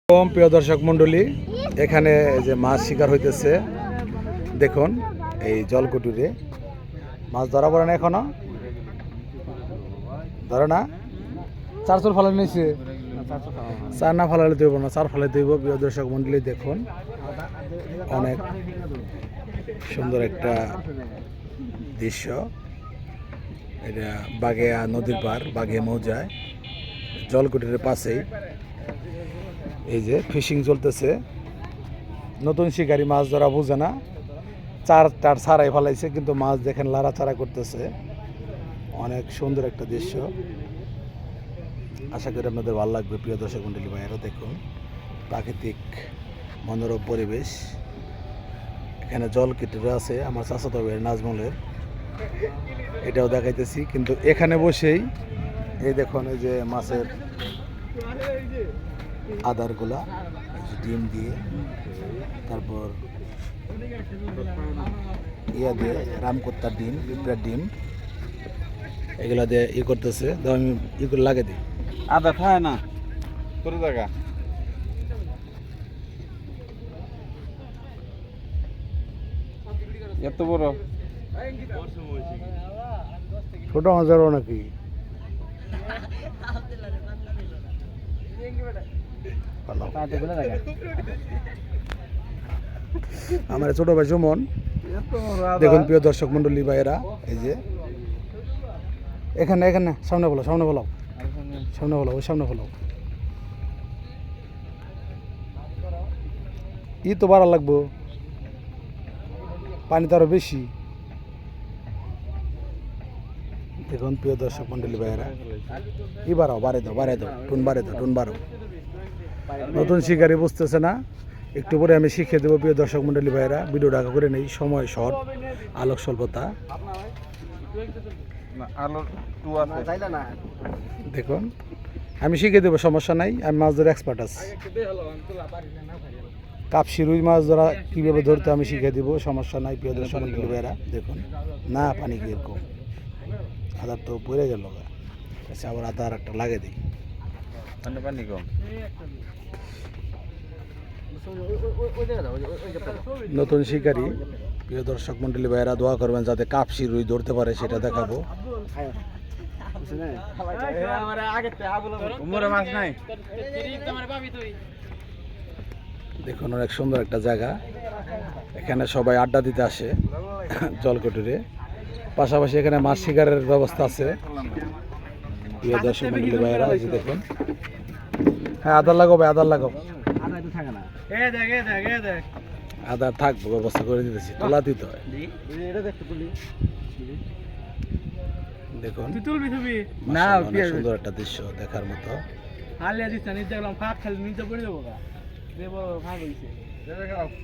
প্রিয় দর্শক মণ্ডলী, এখানে যে মাছ শিকার হইতেছে দেখুন। এই জলকুটিরে মাছ ধরা পড়ে না, এখনো ধরে না। চার চোর ফালানো নিয়েছে, চার না ফালালে দেব না, চার ফালাইতে হইব। প্রিয় দর্শক মণ্ডলী দেখুন, অনেক সুন্দর একটা দৃশ্য। এটা বাগেয়া নদীর পার, বাগেয়া মৌজায় জলকুটিরের পাশেই এই যে ফিশিং চলতেছে। নতুন শিকারি মাছ ধরা বুঝে না, চার ছাড়াই ফেলাইছে, কিন্তু মাছ দেখেন লাড়াচাড়া করতেছে। অনেক সুন্দর একটা দৃশ্য, আশা করি আপনাদের ভালো লাগবে। প্রিয় দর্শক মণ্ডলী ভাইয়েরা দেখুন, প্রাকৃতিক মনোরম পরিবেশ। এখানে জল কেটে আছে আমার চাচাতো ভাইয়ের নাজমুলের, এটাও দেখাইতেছি। কিন্তু এখানে বসেই এই দেখুন, এই যে মাছের আদারগুলা ডিম দিয়ে, তারপর ইয়া দিয়ে রামকোত্তার ডিম, পিঁপড়ার ডিম, এগুলা দিয়ে ই করতেছে। আমি ই করে লাগে দিই, আদা খায় না তোর জায়গা। এত বড় ছোট মাছেরও নাকি। আমার ছোট ভাই সুমন দেখুন। প্রিয় দর্শক মন্ডলী ভাইয়েরা, এই যে এখানে এখানে সামনে বলো, সামনে বলো, সামনে বলো, ওই সামনে বলো। ই তো বাড়া লাগবো, পানি তো আরো বেশি। দেখুন প্রিয় দর্শক মন্ডলী ভাইয়েরা, ই বাড়াও, বাড়ে দাও, বাড়ে দাও, টুন বাড়ে দাও, টুন বাড়াও। নতুন শিকারি বুঝতেছে না, একটু পরে আমি শিখিয়ে দেবো। প্রিয় দর্শক মন্ডলী ভাইয়েরা, ভিডিও ঢাকা করে নেই, সময় শর্ট, আলোক স্বল্পতা। দেখুন আমি শিখিয়ে দেবো, সমস্যা নাই, আমি মাছ ধরে এক্সপার্ট আছি। কাপসি রুই মাছ ধরা কীভাবে ধরতে আমি শিখিয়ে দেবো, সমস্যা নাই। প্রিয় দর্শক মন্ডলী ভাইয়েরা দেখুন, না পানি কীরকম, আদার তো পড়ে গেল। আচ্ছা, আবার আদার একটা লাগে দিই, পানি কম। নতুন শিকারি। প্রিয় দর্শক মন্ডলী ভাইয়েরা দোয়া করবেন যাতে কাপসি রুই ধরতে পারে, সেটা দেখাবো। দেখুন অনেক সুন্দর একটা জায়গা, এখানে সবাই আড্ডা দিতে আসে জলকুটিরে। পাশাপাশি এখানে মাছ শিকারের ব্যবস্থা আছে। প্রিয় দর্শক মন্ডলী ভাইয়েরা, এই যে দেখুন। হ্যাঁ, আদার লাগাও ভাই, আদার লাগাও। আদার থাকবো, ব্যবস্থা করে দিতেছি, তোলা দিতে হয়। দেখুন অনেক সুন্দর একটা দৃশ্য দেখার মতো।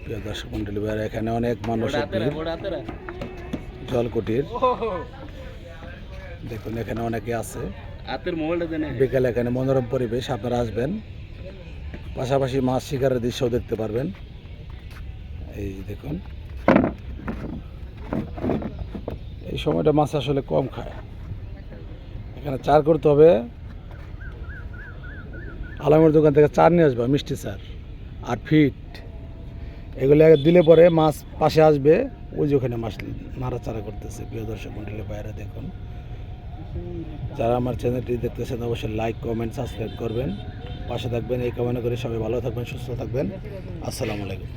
প্রিয় দর্শক মন্ডলী ভাইয়েরা, এখানে অনেক মানুষের জলকুটির দেখুন, এখানে অনেকে আছে। বিকালে এখানে মনোরম পরিবেশ, আপনারা আসবেন। পাশাপাশি মাছ শিকারের দৃশ্যও দেখতে পারবেন। এই দেখুন, এই সময়টা মাছ আসলে কম খায়। এখানে চার করতে হবে, আলামের দোকান থেকে চার নিয়ে আসবে, মিষ্টি চার 8 ফিট। এগুলো দিলে পরে মাছ পাশে আসবে, ওই যে ওখানে মাছ নাড়াচাড়া করতেছে। প্রিয় দর্শক মন্ডলী বাইরে দেখুন, যারা আমার চ্যানেলটি দেখতেছেন অবশ্যই লাইক, কমেন্ট, সাবস্ক্রাইব করবেন, পাশে থাকবেন। এই কামনা করে সবাই ভালো থাকবেন, সুস্থ থাকবেন। আসসালামু আলাইকুম।